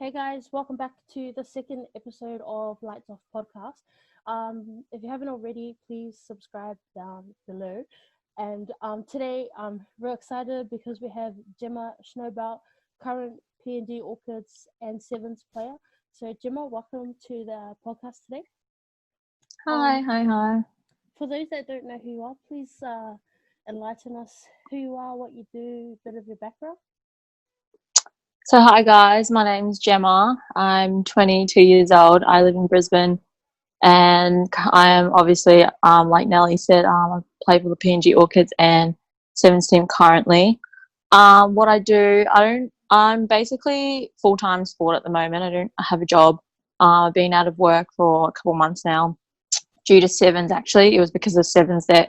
Hey guys, welcome back to the second episode of Lights Off podcast. If you haven't already, please subscribe down below. And today, we're excited because we have Gemma Schnaubelt, current PNG Orchids and Sevens player. So Gemma, welcome to the podcast today. Hi. For those that don't know who you are, please enlighten us who you are, what you do, a bit of your background. So hi guys, my name's Gemma. I'm 22 years old. I live in Brisbane, and I am obviously, like Nelly said, I play for the PNG Orchids and Sevens team currently. What I do, I'm basically full-time sport at the moment. I don't have a job. I've been out of work for a couple months now due to Sevens. Actually, it was because of Sevens that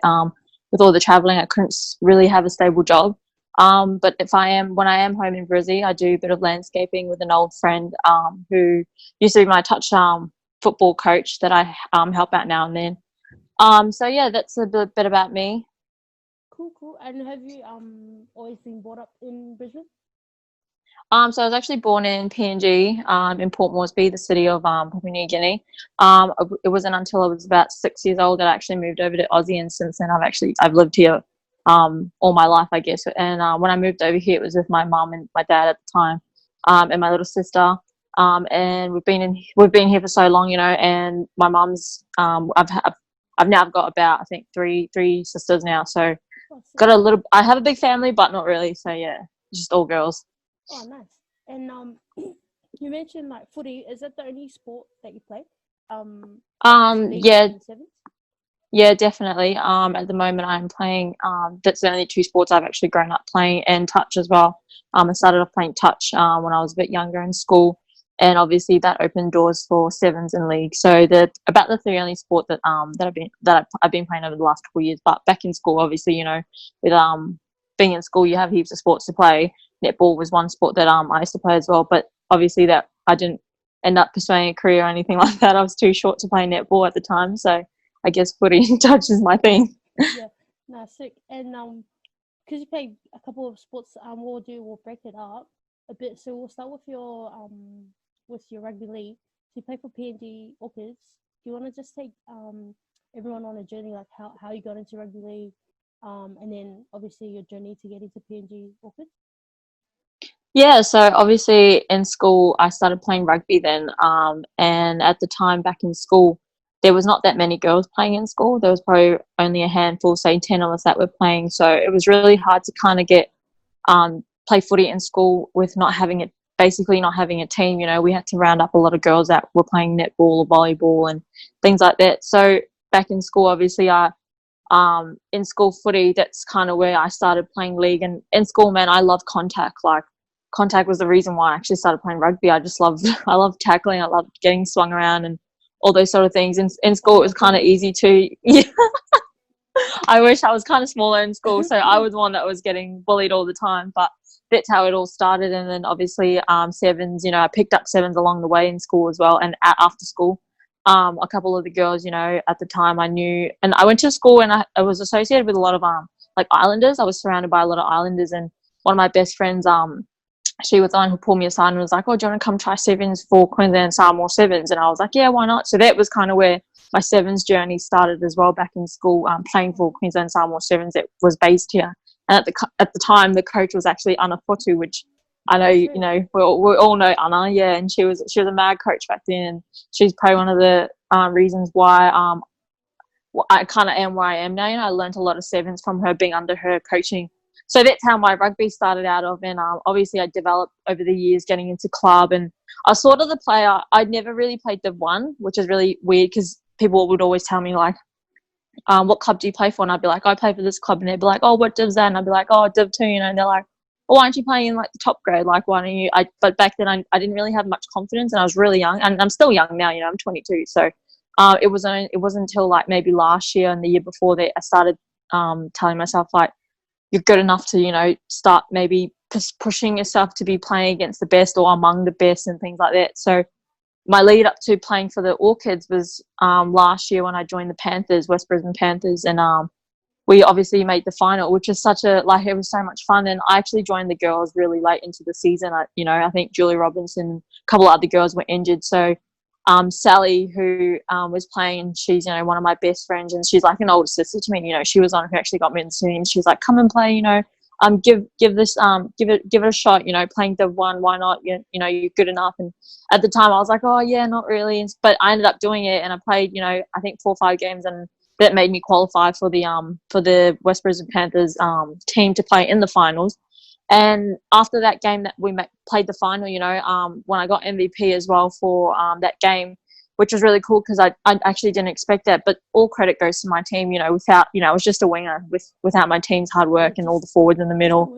with all the traveling, I couldn't really have a stable job. But when I am home in Brizzy, I do a bit of landscaping with an old friend who used to be my touch football coach that I help out now and then. So yeah, that's a bit about me. Cool. And have you always been brought up in Brisbane? So I was actually born in PNG, in Port Moresby, the city of Papua New Guinea. It wasn't until I was about 6 years old that I actually moved over to Aussie, and since then I've lived here all my life, I guess. And when I moved over here, it was with my mum and my dad at the time, and my little sister. And we've been here for so long, And my mum's I've now got about, I think, three sisters now. So I have a big family, but not really. So yeah, just all girls. Oh, nice. And you mentioned like footy. Is that the only sport that you play? Yeah, yeah, definitely. At the moment, I'm playing. That's the only two sports I've actually grown up playing, and touch as well. I started off playing touch when I was a bit younger in school, and obviously that opened doors for sevens and league. So about the three only sport that I've been playing over the last couple of years. But back in school, obviously, with being in school, you have heaps of sports to play. Netball was one sport that I used to play as well, but obviously that I didn't end up pursuing a career or anything like that. I was too short to play netball at the time, so I guess footy and touch is my thing. Yeah, no, sick. And because you play a couple of sports, we'll break it up a bit. So we'll start with your rugby league. So you play for PNG Orchids. Do you want to just take everyone on a journey, like how you got into rugby league, and then obviously your journey to get into PNG Orchids? Yeah, so obviously in school I started playing rugby then, and at the time back in school there was not that many girls playing in school. There was probably only a handful, say 10 of us that were playing. So it was really hard to kind of get play footy in school with not having a team. We had to round up a lot of girls that were playing netball or volleyball and things like that. So back in school, obviously in school footy, that's kind of where I started playing league. And in school, man, I love contact. Like, contact was the reason why I actually started playing rugby. I loved tackling. I loved getting swung around and all those sort of things. In school, it was kind of easy to, yeah. I wish I was kind of smaller in school, so I was the one that was getting bullied all the time. But that's how it all started. And then obviously sevens, I picked up sevens along the way in school as well, and after school. A couple of the girls, at the time I knew, and I went to school and I was associated with a lot of like islanders. I was surrounded by a lot of islanders, and one of my best friends, she was the one who pulled me aside and was like, "Oh, do you want to come try sevens for Queensland Samoa Sevens?" And I was like, "Yeah, why not?" So that was kind of where my sevens journey started as well, back in school, playing for Queensland Samoa Sevens that was based here. And at the time, the coach was actually Anna Fotu, which I know, we all know Anna, yeah, and she was a mad coach back then, and she's probably one of the reasons why I kind of am where I am now. I learned a lot of sevens from her, being under her coaching. So that's how my rugby started out of, and obviously I developed over the years getting into club, and I was sort of the player. I'd never really played Div 1, which is really weird because people would always tell me like, what club do you play for? And I'd be like, I play for this club, and they'd be like, oh, what div's that? And I'd be like, oh, Div 2, and they're like, well, why aren't you playing in like the top grade? Like, why don't you? But back then I didn't really have much confidence, and I was really young, and I'm still young now. I'm 22, so it wasn't until like maybe last year and the year before that I started telling myself like, you're good enough to start maybe pushing yourself to be playing against the best or among the best and things like that. So my lead up to playing for the Orchids was last year when I joined the Panthers, West Brisbane Panthers, and we obviously made the final, which was such a, like, it was so much fun. And I actually joined the girls really late into the season. I think Julie Robinson, a couple of other girls were injured. So Sally, who was playing, she's, one of my best friends, and she's like an older sister to me. She was on who actually got me in the team. She's like, come and play, give it a shot, playing Div 1, why not? You're good enough. And at the time I was like, oh yeah, not really. But I ended up doing it, and I played, I think 4 or 5 games, and that made me qualify for the West Brisbane Panthers team to play in the finals. And after that game that we played the final, when I got MVP as well for that game, which was really cool because I actually didn't expect that. But all credit goes to my team, without, I was just a winger without my team's hard work and all the forwards in the middle.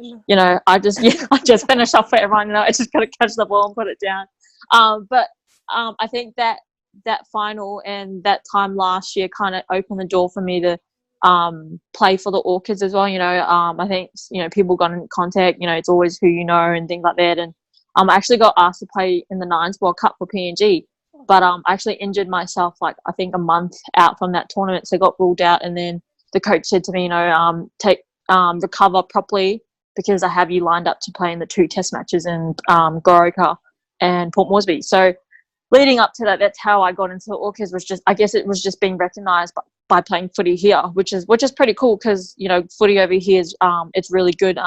I just finished off for everyone. I just got to catch the ball and put it down. But I think that final and that time last year kind of opened the door for me to play for the Orchids as well. I think, people got in contact, it's always who you know and things like that. And I actually got asked to play in the Nines World Cup for PNG, but I actually injured myself, like, I think a month out from that tournament. So I got ruled out. And then the coach said to me, recover properly, because I have you lined up to play in the 2 test matches in Goroka and Port Moresby. So leading up to that, that's how I got into the Orchids. I guess it was just being recognised by playing footy here, which is pretty cool, because footy over here is it's really good,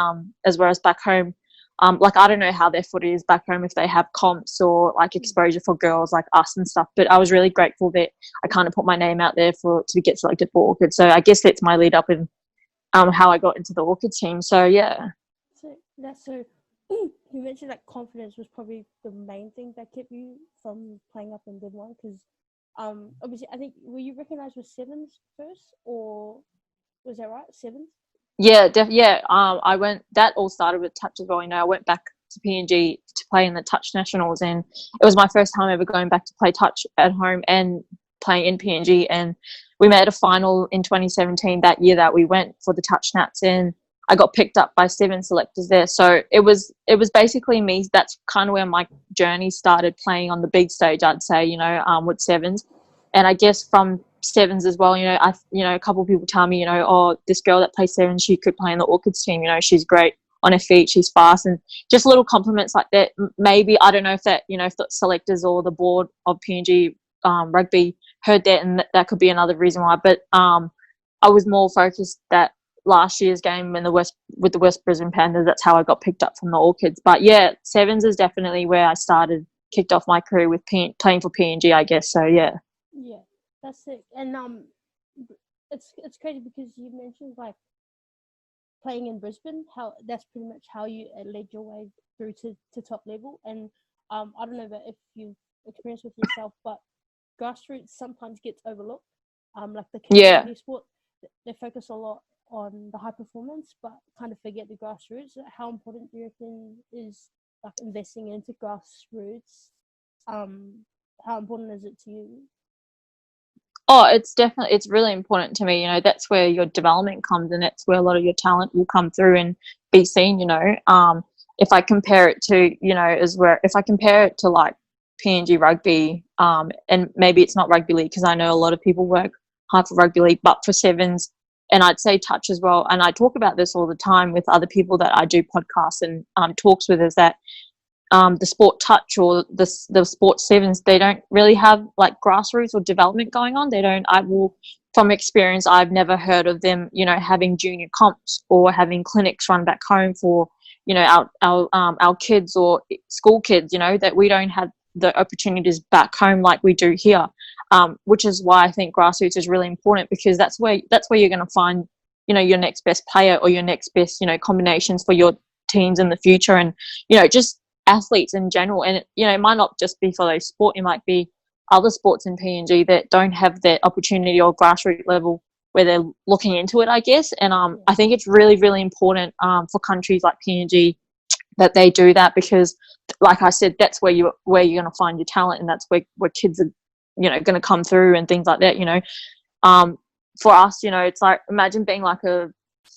as well as back home. Like, I don't know how their footy is back home, if they have comps or like exposure for girls like us and stuff. But I was really grateful that I kind of put my name out there to get selected for Orchids. So I guess that's my lead up in how I got into the Orchids team. So yeah. So you mentioned that confidence was probably the main thing that kept you from playing up in Div 1, because obviously, I think, were you recognised with sevens first, or was that right? Sevens? Yeah, I went. That all started with touch as well. I went back to PNG to play in the touch nationals, and it was my first time ever going back to play touch at home and playing in PNG. And we made a final in 2017 that year that we went for the touch nats, and I got picked up by 7 selectors there. So it was basically me. That's kind of where my journey started, playing on the big stage, I'd say, with sevens. And I guess from sevens as well, a couple of people tell me, oh, this girl that plays sevens, she could play in the Orchids team. She's great on her feet, she's fast, and just little compliments like that. Maybe, I don't know if that, if the selectors or the board of PNG rugby heard that, and that could be another reason why. But I was more focused that last year's game with the West Brisbane Panthers, that's how I got picked up from the Orchids. But yeah, sevens is definitely where I kicked off my career with playing for PNG, I guess. So yeah. Yeah, that's it. And it's crazy because you mentioned like playing in Brisbane, how that's pretty much how you led your way through to top level. And I don't know if you've experienced with yourself, but grassroots sometimes gets overlooked. Like the community sport, they focus a lot on the high performance, but kind of forget the grassroots. How important do you reckon is like investing into grassroots? How important is it to you? Oh, it's really important to me. That's where your development comes, and that's where a lot of your talent will come through and be seen. If I compare it to, if I compare it to like PNG rugby, and maybe it's not rugby league, because I know a lot of people work hard for rugby league, but for sevens, and I'd say touch as well. And I talk about this all the time with other people that I do podcasts and talks with, is that the sport touch or the sport sevens, they don't really have like grassroots or development going on. From experience, I've never heard of them, having junior comps or having clinics run back home for, our kids or school kids, that we don't have the opportunities back home like we do here, which is why I think grassroots is really important, because that's where you're going to find, your next best player or your next best, combinations for your teams in the future, and, just athletes in general. And it might not just be for those sport, it might be other sports in PNG that don't have that opportunity or grassroots level where they're looking into it, I guess. And I think it's really, really important for countries like PNG that they do that, because like I said, that's where you're going to find your talent, and that's where kids are going to come through and things like that. For us, it's like, imagine being like a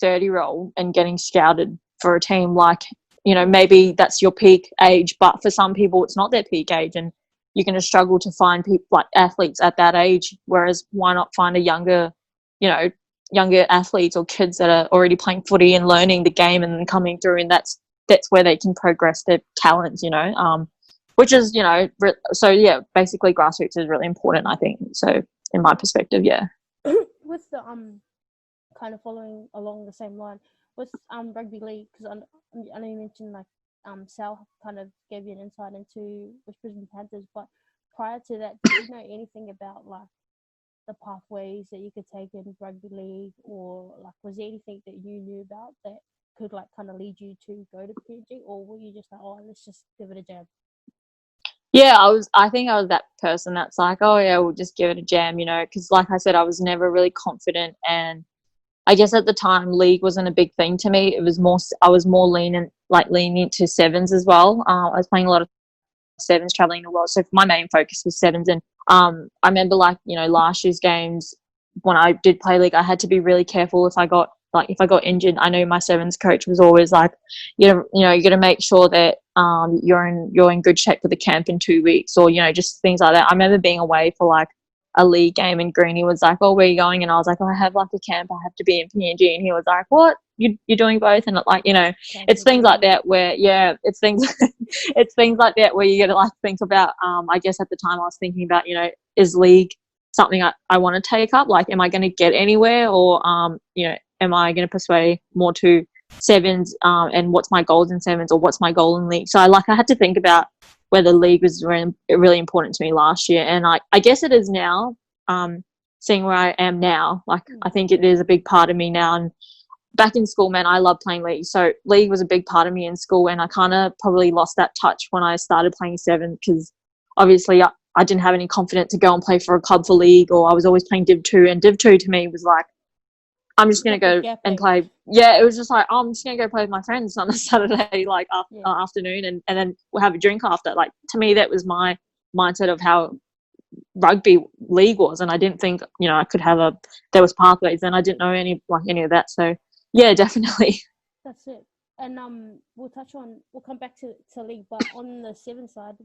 30-year-old and getting scouted for a team. Like, maybe that's your peak age, but for some people it's not their peak age, and you're going to struggle to find people like athletes at that age. Whereas why not find a younger, younger athletes or kids that are already playing footy and learning the game and then coming through, and that's where they can progress their talents, which is, so yeah, basically grassroots is really important, I think. So in my perspective, yeah. With the kind of following along the same line with rugby league, because I know you mentioned like Sal kind of gave you an insight into with Brisbane Panthers, but prior to that, did you know anything about like the pathways that you could take in rugby league, or like was there anything that you knew about that could like kind of lead you to go to PNG, or were you just like, oh, let's just give it a jab? Yeah, I think I was that person that's like, oh yeah, we'll just give it a jam, because like I said, I was never really confident, and I guess at the time league wasn't a big thing to me. It was more, I was more leaning to sevens as well. I was playing a lot of sevens, traveling the world, so my main focus was sevens. And I remember like, last year's games when I did play league, I had to be really careful if I got injured. I know my sevens coach was always like, you got to make sure that you're in good shape for the camp in 2 weeks, or just things like that. I remember being away for like a league game, and Greenie was like, oh, where are you going? And I was like, oh, I have like a camp, I have to be in PNG. And he was like, what, you're doing both? And like, it's things like that where, yeah, it's things it's things like that where you got to like think about, I guess at the time I was thinking about, is league something I want to take up? Like, am I going to get anywhere, or am I going to persuade more to sevens, and what's my goals in sevens, or what's my goal in league? So I had to think about whether league was really, really important to me last year. And I guess it is now, seeing where I am now. Like, I think it is a big part of me now. And back in school, man, I love playing league. So league was a big part of me in school, and I kind of probably lost that touch when I started playing seven, because obviously I didn't have any confidence to go and play for a club for league, or I was always playing Div 2, and Div 2 to me was like, I'm just going to go and play. Yeah, it was just like, oh, I'm just going to go play with my friends on a Saturday, like afternoon, and then we'll have a drink after. Like, to me, that was my mindset of how rugby league was. And I didn't think, I could have there was pathways, and I didn't know any of that. So yeah, definitely. That's it. And we'll come back to league, but on the seven side,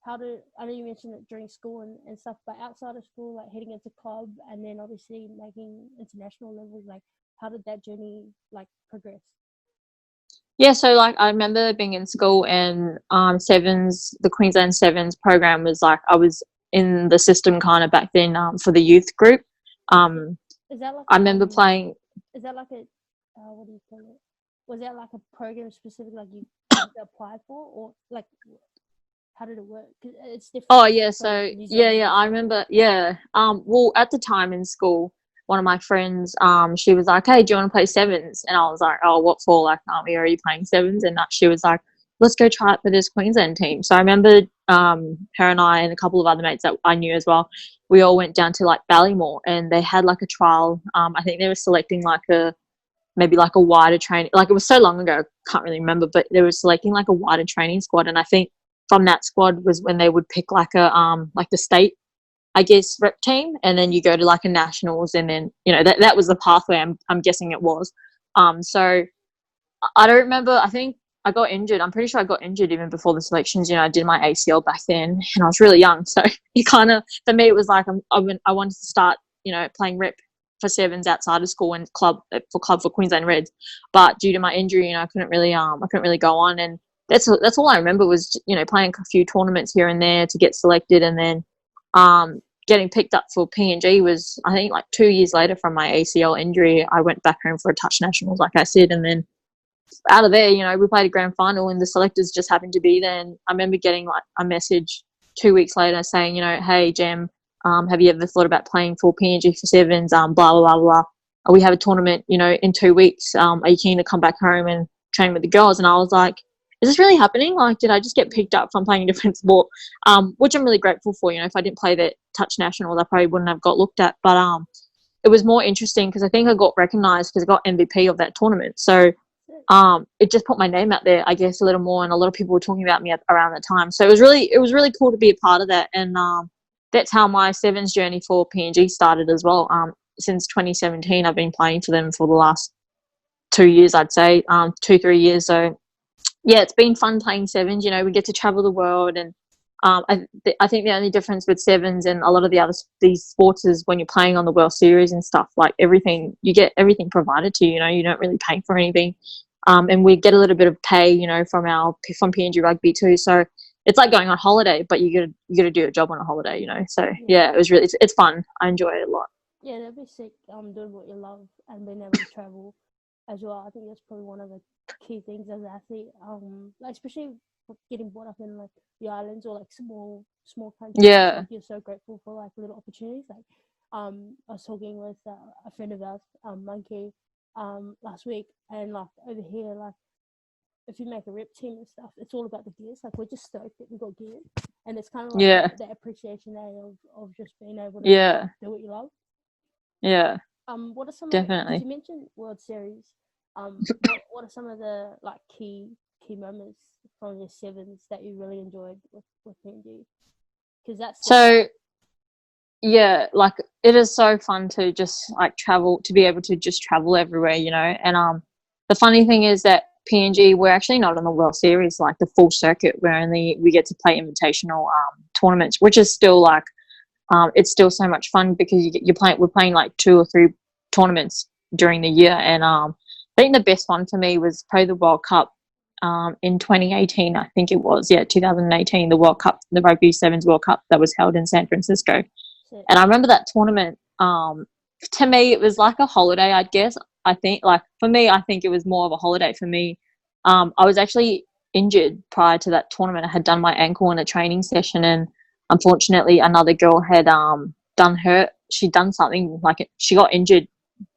I know you mentioned it during school and stuff, but outside of school, like heading into club and then obviously making international levels, like how did that journey like progress? Yeah, so like I remember being in school, and sevens, the Queensland Sevens program was like, I was in the system kind of back then, for the youth group. Is that like I remember playing. Is that like a what do you call it? Was that like a program specific, like you applied for, or like how did it work? 'Cause it's different. Oh yeah, so yeah, I remember. Yeah, well, at the time in school, one of my friends, she was like, "Hey, do you want to play sevens?" And I was like, "Oh, what for? Like, aren't we already playing sevens?" And she was like, "Let's go try it for this Queensland team." So I remember, her and I and a couple of other mates that I knew as well, we all went down to like Ballymore, and they had like a trial. I think they were selecting like maybe like a wider training, like it was so long ago, I can't really remember, but they were selecting like a wider training squad. And I think from that squad was when they would pick like the state, I guess, rep team, and then you go to like a nationals, and then that was the pathway. I'm guessing it was. So I don't remember. I think I got injured. I'm pretty sure I got injured even before the selections. I did my ACL back then, and I was really young. So it kind of, for me, it was like I wanted to start playing rep for sevens outside of school and club for Queensland Reds, but due to my injury, I couldn't really go on. And that's all I remember was playing a few tournaments here and there to get selected, and then getting picked up for PNG was, I think, like 2 years later from my ACL injury. I went back home for a touch nationals, like I said, and then out of there, we played a grand final, and the selectors just happened to be there. And I remember getting like a message 2 weeks later saying, hey, Gem, have you ever thought about playing for PNG for sevens? Blah, blah, blah, blah. We have a tournament, in 2 weeks. Are you keen to come back home and train with the girls? And I was like, is this really happening? Like, did I just get picked up from playing a different sport? Which I'm really grateful for. If I didn't play that touch nationals, I probably wouldn't have got looked at. But it was more interesting because I think I got recognised because I got MVP of that tournament. So it just put my name out there, I guess, a little more, and a lot of people were talking about me around that time. So it was really cool to be a part of that. And that's how my sevens journey for PNG started as well. Since 2017, I've been playing for them for the last 2 years, I'd say, 2-3 years. So yeah, it's been fun playing sevens. We get to travel the world, and I think the only difference with sevens and a lot of these sports is when you're playing on the World Series and stuff, like everything, you get everything provided to you. You know, you don't really pay for anything, and we get a little bit of pay, you know, from PNG Rugby too. So it's like going on holiday, but you gotta do a job on a holiday, you know. So yeah, it's fun. I enjoy it a lot. Yeah, that'd be sick. Doing what you love and being able to travel as well. I think that's probably one of the key things as an athlete. Like especially getting brought up in like the islands or like small countries. Yeah. Like, you're so grateful for like little opportunities. Like, I was talking with a friend of ours, Monkey, last week, and like over here, like if you make a rep team and stuff, it's all about the gears. Like we're just stoked that we got gear, and it's kind of like that appreciation of just being able to do what you love. Yeah. What are some definitely? You mentioned World Series. What are some of the like key moments from your sevens that you really enjoyed with PNG? Because that's so. Yeah, like it is so fun to just like travel, to be able to just travel everywhere, you know. And the funny thing is that PNG, we're actually not on the World Series, like the full circuit. We get to play invitational tournaments, which is still like it's still so much fun because we're playing like 2 or 3 tournaments during the year. And I think the best one for me was probably the World Cup in 2018. I think it was 2018, the World Cup, the Rugby Sevens World Cup that was held in San Francisco. And I remember that tournament, to me, it was like a holiday, I guess. I think, like, for me, I think it was more of a holiday for me. I was actually injured prior to that tournament. I had done my ankle in a training session, and unfortunately, another girl had she'd done something, like she got injured,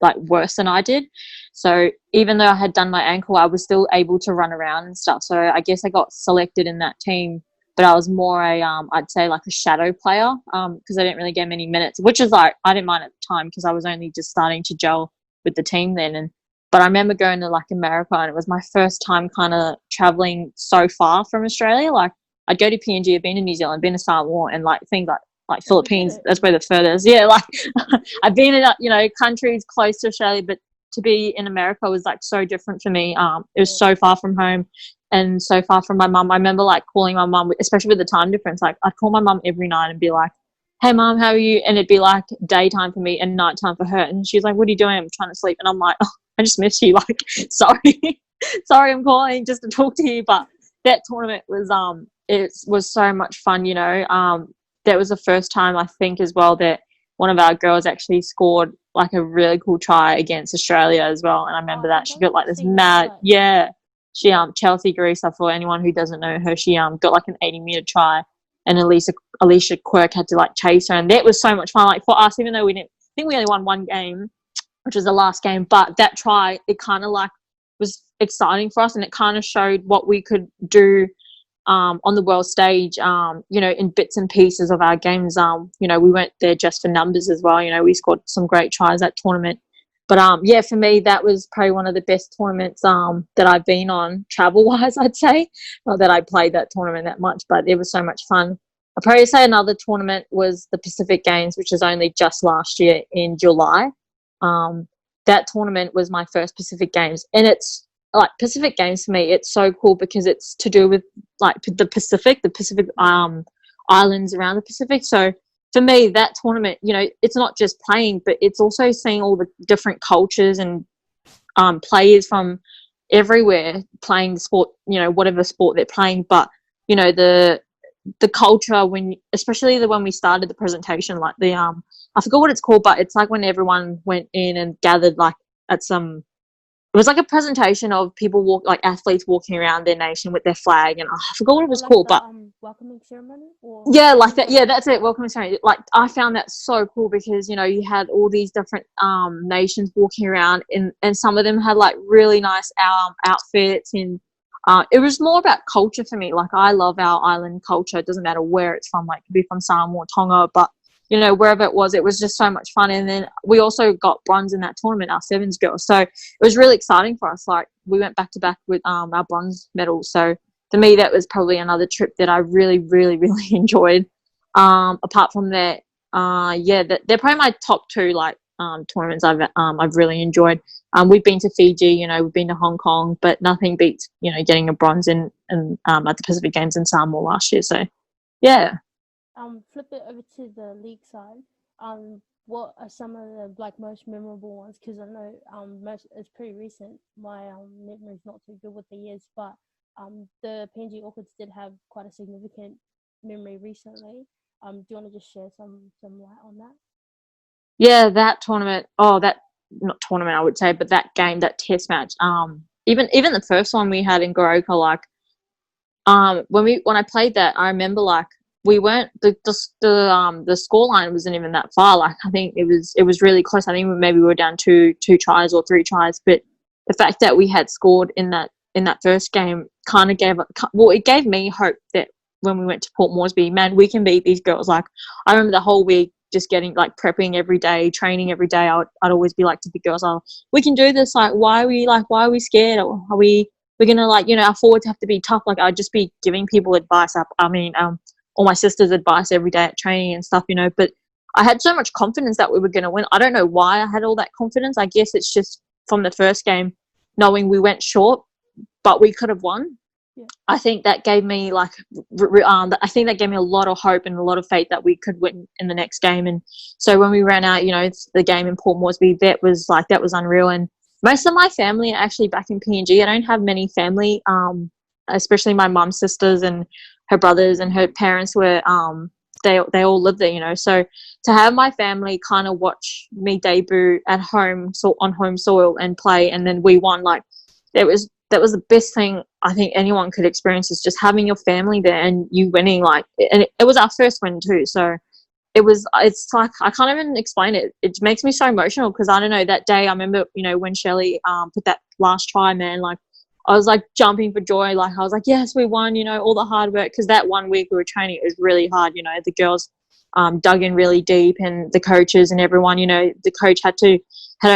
like, worse than I did. So even though I had done my ankle, I was still able to run around and stuff. So I guess I got selected in that team, but I was more I'd say like a shadow player, because I didn't really get many minutes, which is like, I didn't mind at the time because I was only just starting to gel with the team then. But I remember going to like America, and it was my first time kind of traveling so far from Australia. Like I'd go to PNG, I'd been to New Zealand, been to Samoa, and like things like Philippines, that's where the furthest. Yeah, like I've been in, you know, countries close to Australia, but to be in America was like so different for me. It was so far from home and so far from my mum. I remember like calling my mum, especially with the time difference. Like I'd call my mum every night and be like, "Hey mum, how are you?" And it'd be like daytime for me and nighttime for her. And she's like, "What are you doing?" "I'm trying to sleep." And I'm like, "Oh, I just miss you. Like, sorry, sorry, I'm calling just to talk to you." But that tournament was it was so much fun. You know, that was the first time I think as well that one of our girls actually scored like a really cool try against Australia as well. And I remember that she got like this mad, she Chelsea Greaser, for anyone who doesn't know her, she got like an 80-meter try, and Alicia Quirk had to like chase her, and that was so much fun. Like for us, even though we didn't, I think we only won one game, which was the last game, but that try, it kind of like was exciting for us, and it kind of showed what we could do on the world stage, you know, in bits and pieces of our games. You know, we weren't there just for numbers as well. You know, we scored some great tries that tournament. But yeah, for me, that was probably one of the best tournaments that I've been on travel-wise, I'd say. Not that I played that tournament that much, but it was so much fun. I'd probably say another tournament was the Pacific Games, which was only just last year in July. That tournament was my first Pacific Games, and it's like Pacific Games for me, it's so cool because it's to do with like the Pacific islands around the Pacific. So for me, that tournament, you know, it's not just playing, but it's also seeing all the different cultures and players from everywhere playing the sport, you know, whatever sport they're playing. But you know, the culture, especially when we started the presentation, like I forgot what it's called, but it's like when everyone went in and gathered like at some, it was like a presentation of people like athletes walking around their nation with their flag, and I forgot what it was called, but welcoming ceremony, or yeah, like that. Yeah, that's it. Welcoming ceremony. Like I found that so cool because, you know, you had all these different nations walking around, and some of them had like really nice outfits, and it was more about culture for me. Like I love our island culture. It doesn't matter where it's from. Like it could be from Samoa or Tonga, but you know, wherever it was just so much fun. And then we also got bronze in that tournament, our sevens girls. So it was really exciting for us. Like we went back to back with our bronze medals. So to me, that was probably another trip that I really, really, really enjoyed. Apart from that, they're probably my top 2 like tournaments I've really enjoyed. We've been to Fiji, you know, we've been to Hong Kong, but nothing beats, you know, getting a bronze in at the Pacific Games in Samoa last year. So Yeah. Flip it over to the league side. What are some of the like most memorable ones? Because I know most it's pretty recent. My memory's not too good with the years, but the PNG Orchids did have quite a significant memory recently. Do you want to just share some light on that? Yeah, that tournament. Oh, that not tournament, I would say, but that game, that test match. Even the first one we had in Goroka, like when I played that, I remember like we weren't the score line wasn't even that far. Like I think it was really close. I think maybe we were down two tries or three tries, but the fact that we had scored in that first game kind of it gave me hope that when we went to Port Moresby, man, we can beat these girls. Like I remember the whole week just getting like prepping every day, training every day. I'd always be like to the girls, oh, we can do this. Like why are we scared? Or are we're gonna like our forwards have to be tough. Like I'd just be giving people advice. All my sisters advice every day at training and stuff, but I had so much confidence that we were going to win. I don't know why I had all that confidence. I guess it's just from the first game, knowing we went short but we could have won. Yeah. I think that gave me I think that gave me a lot of hope and a lot of faith that we could win in the next game. And so when we ran out, it's the game in Port Moresby, that was unreal. And most of my family are actually back in PNG. I don't have many family, especially my mum's sisters and her brothers and her parents were they all live there. So to have my family kind of watch me debut at home, so on home soil and play, and then we won, like that was the best thing I think anyone could experience, is just having your family there and you winning. Like, and it was our first win too, so it's like I can't even explain it. It makes me so emotional because I don't know, that day I remember when Shelley put that last try, man, like I was like jumping for joy. Like I was like, yes, we won. All the hard work, because that 1 week we were training, it was really hard. The girls dug in really deep, and the coaches and everyone. The coach had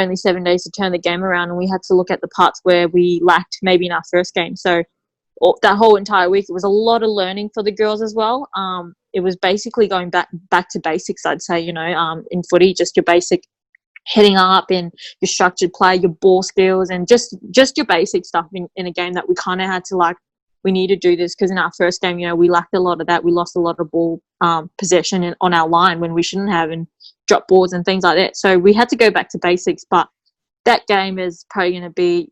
only 7 days to turn the game around, and we had to look at the parts where we lacked maybe in our first game. So that whole entire week, it was a lot of learning for the girls as well. It was basically going back to basics, I'd say. In footy, just your basic heading up and your structured play, your ball skills, and just your basic stuff in a game that we kind of had to, like, we need to do this, because in our first game, we lacked a lot of that. We lost a lot of ball possession on our line when we shouldn't have, and drop balls and things like that. So we had to go back to basics. But that game is probably going to be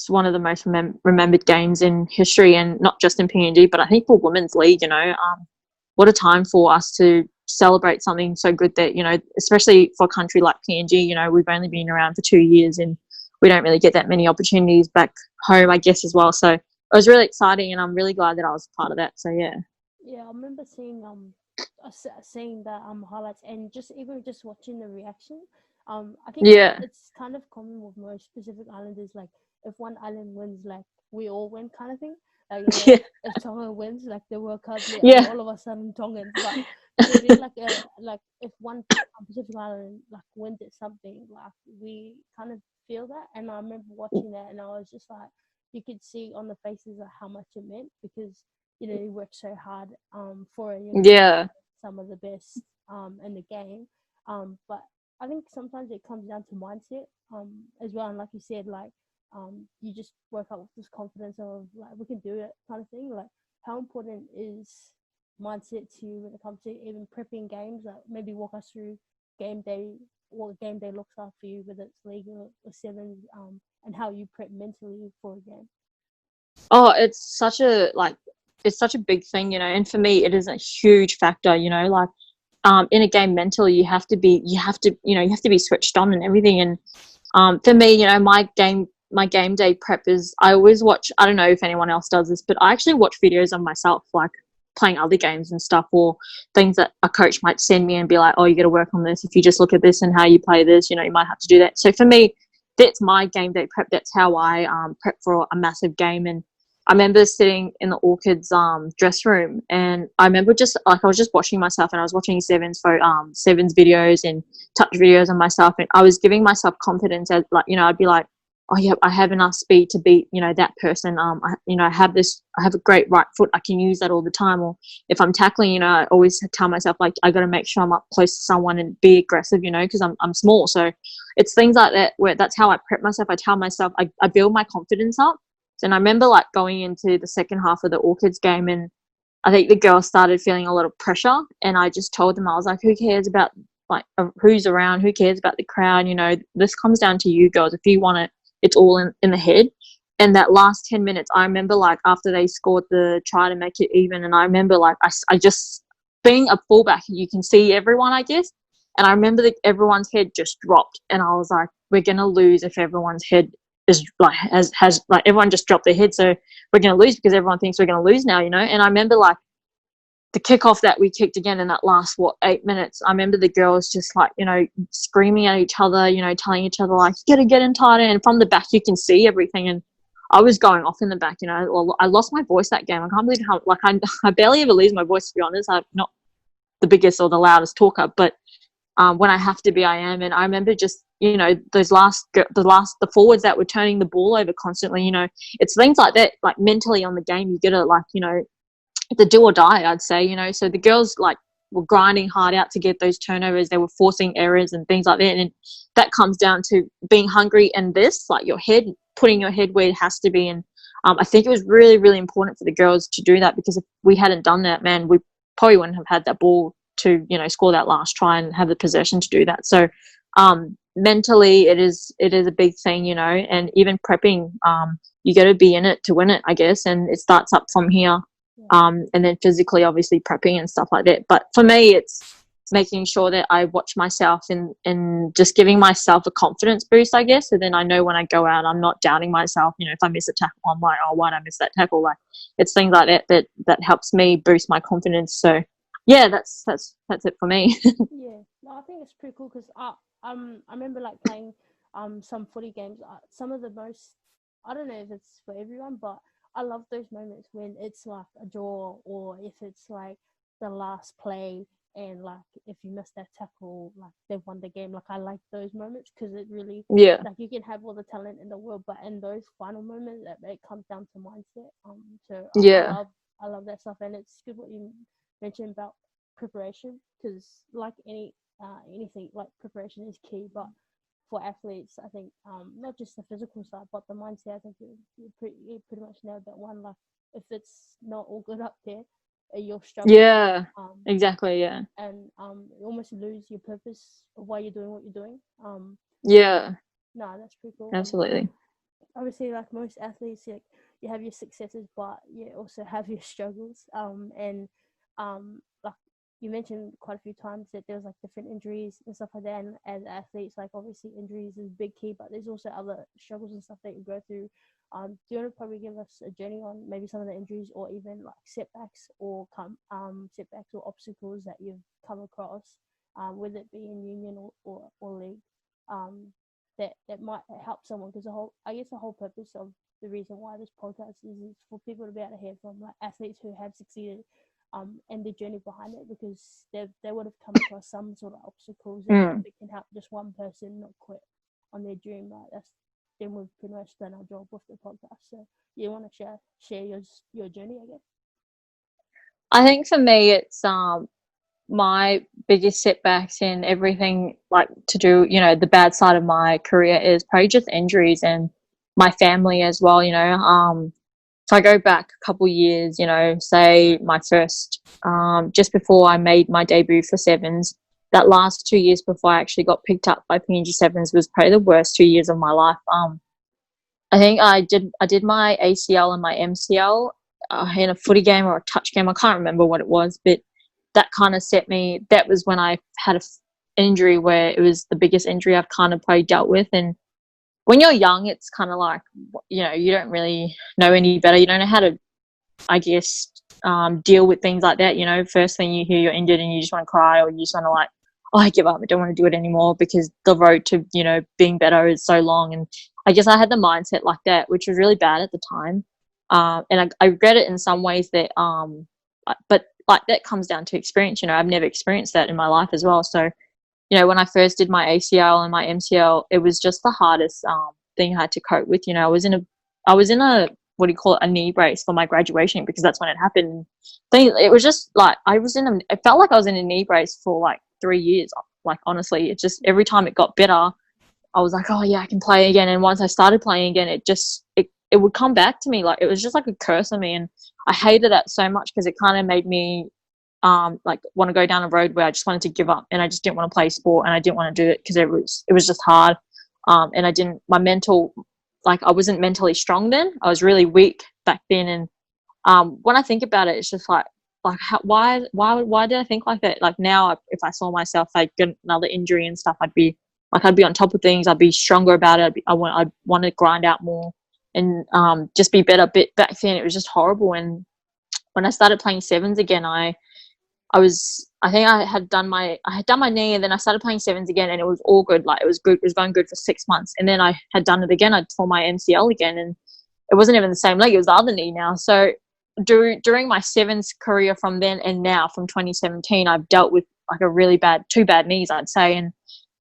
one of the most remembered games in history, and not just in PNG, but I think for women's league. What a time for us to celebrate something so good that, especially for a country like PNG, we've only been around for 2 years and we don't really get that many opportunities back home, I guess, as well. So it was really exciting, and I'm really glad that I was part of that. So yeah. Yeah, I remember seeing the highlights, and just watching the reaction. I think Yeah. it's kind of common with most Pacific Islanders. Like, if one island wins, like, we all win, kind of thing. Like, Yeah. if Tonga wins, like the World Cup, Yeah. all of a sudden Tongans. But to be like if one Pacific Island like wins at something, like, we kind of feel that. And I remember watching that, and I was just like, you could see on the faces of how much it meant, because you work so hard for it. Yeah. Some of the best in the game. But I think sometimes it comes down to mindset as well. And like you said, like you just work up with this confidence of, like, we can do it, kind of thing. Like, how important is mindset to you when it comes to even prepping games? Like, maybe walk us through game day, what game day looks like for you, whether it's league or sevens, and how you prep mentally for a game. Oh, it's such a big thing, and for me, it is a huge factor, like, in a game mentally, you have to be switched on and everything. And, for me, my game day prep is, I always watch, I don't know if anyone else does this, but I actually watch videos of myself, like playing other games and stuff, or things that a coach might send me and be like, oh, you got to work on this. If you just look at this and how you play this, you might have to do that. So for me, that's my game day prep. That's how I prep for a massive game. And I remember sitting in the Orchids dress room, and I remember just like, I was just watching myself, and I was watching sevens videos and touch videos on myself, and I was giving myself confidence as, like, I'd be like, oh yeah, I have enough speed to beat that person. I have a great right foot. I can use that all the time. Or if I'm tackling, I always tell myself, like, I got to make sure I'm up close to someone and be aggressive, because I'm small. So it's things like that where that's how I prep myself. I tell myself, I build my confidence up. And I remember, like, going into the second half of the Orchids game, and I think the girls started feeling a lot of pressure, and I just told them, I was like, who cares about like who's around? Who cares about the crowd? You know, this comes down to you girls. If you want it, it's all in the head. And that last 10 minutes, I remember like after they scored the try to make it even, and I remember like I just being a fullback, you can see everyone, I guess. And I remember that everyone's head just dropped, and I was like, we're gonna lose if everyone's head is like has like everyone just dropped their head, so we're gonna lose because everyone thinks we're gonna lose now, you know. And I remember like the kickoff that we kicked again in that last 8 minutes, I remember the girls just like, you know, screaming at each other, you know, telling each other like, you gotta get in tighter, and from the back you can see everything. And I was going off in the back, you know. Well, I lost my voice that game. I can't believe how like I barely ever lose my voice, to be honest. I'm not the biggest or the loudest talker, but when I have to be, I am. And I remember just, you know, the forwards that were turning the ball over constantly, you know, it's things like that, like mentally on the game, you gotta like, you know, the do or die, I'd say, you know. So the girls like were grinding hard out to get those turnovers. They were forcing errors and things like that. And that comes down to being hungry and this, like your head, putting your head where it has to be. And I think it was really, really important for the girls to do that, because if we hadn't done that, man, we probably wouldn't have had that ball to, you know, score that last try and have the possession to do that. So mentally it is a big thing, you know. And even prepping, you got to be in it to win it, I guess. And it starts up from here. And then physically, obviously, prepping and stuff like that. But for me, it's making sure that I watch myself and just giving myself a confidence boost, I guess. So then I know when I go out, I'm not doubting myself. You know, if I miss a tackle, I'm like, oh, why did I miss that tackle? Like, it's things like that helps me boost my confidence. So yeah, that's it for me. Yeah, no, I think it's pretty cool because I remember like playing some footy games. Some of the most, I don't know if it's for everyone, but I love those moments when it's like a draw, or if it's like the last play and like if you miss that tackle, like they've won the game. Like I like those moments because it really, Yeah. like you can have all the talent in the world, but in those final moments, it comes down to mindset. So Yeah. I love that stuff, and it's good what you mentioned about preparation, because like anything, like preparation is key. But for athletes, I think not just the physical side, but the mindset. I think you pretty much nailed that one. Like if it's not all good up there, you'll struggle. Yeah. Exactly. Yeah. And you almost lose your purpose of why you're doing what you're doing. Yeah. No, that's pretty cool. Absolutely. Obviously, like most athletes, you have your successes, but you also have your struggles. And like you mentioned quite a few times that there was like different injuries and stuff like that. And as athletes, like obviously injuries is big key, but there's also other struggles and stuff that you go through. Do you want to probably give us a journey on maybe some of the injuries, or even like setbacks or setbacks or obstacles that you've come across, whether it be in union or league, that might help someone? Because the whole purpose of the reason why this podcast is for people to be able to hear from like athletes who have succeeded, and the journey behind it, because they would have come across some sort of obstacles, and if it can help just one person not quit on their dream, then we've pretty much done our job with the podcast. So you want to share your journey, I guess? I think for me, it's my biggest setbacks in everything, like to do, you know, the bad side of my career is probably just injuries and my family as well, you know. So I go back a couple years, you know, say my first, just before I made my debut for Sevens, that last 2 years before I actually got picked up by PNG Sevens was probably the worst 2 years of my life. I think I did my ACL and my MCL in a footy game or a touch game. I can't remember what it was, but that kind of set me. That was when I had an injury where it was the biggest injury I've kind of probably dealt with. And when you're young, it's kind of like, you know, you don't really know any better. You don't know how to, I guess, deal with things like that. You know, first thing you hear you're injured and you just want to cry, or you just want to like, oh, I give up. I don't want to do it anymore, because the road to, you know, being better is so long. And I guess I had the mindset like that, which was really bad at the time. And I regret it in some ways that, but like that comes down to experience. You know, I've never experienced that in my life as well. So, you know, when I first did my ACL and my MCL, it was just the hardest thing I had to cope with. You know, I was in a what do you call it, a knee brace for my graduation, because that's when it happened. It was just like it felt like I was in a knee brace for like 3 years. Like honestly, it just, every time it got better, I was like, oh yeah, I can play again. And once I started playing again, it it would come back to me. Like, it was just like a curse on me, and I hated that so much because it kind of made me like want to go down a road where I just wanted to give up, and I just didn't want to play sport, and I didn't want to do it because it was just hard. And I wasn't mentally strong then. I was really weak back then. And when I think about it, it's just like why did I think like that? Like, now, if I saw myself like get another injury and stuff, I'd be on top of things. I'd be stronger about it. I'd want to grind out more and just be better. But back then, it was just horrible. And when I started playing sevens again, I think I had done my knee, and then I started playing sevens again, and it was all good. Like, it was good. It was going good for 6 months, and then I had done it again. I tore my MCL again, and it wasn't even the same leg. It was the other knee now. So during my sevens career from then and now, from 2017, I've dealt with like two bad knees, I'd say. And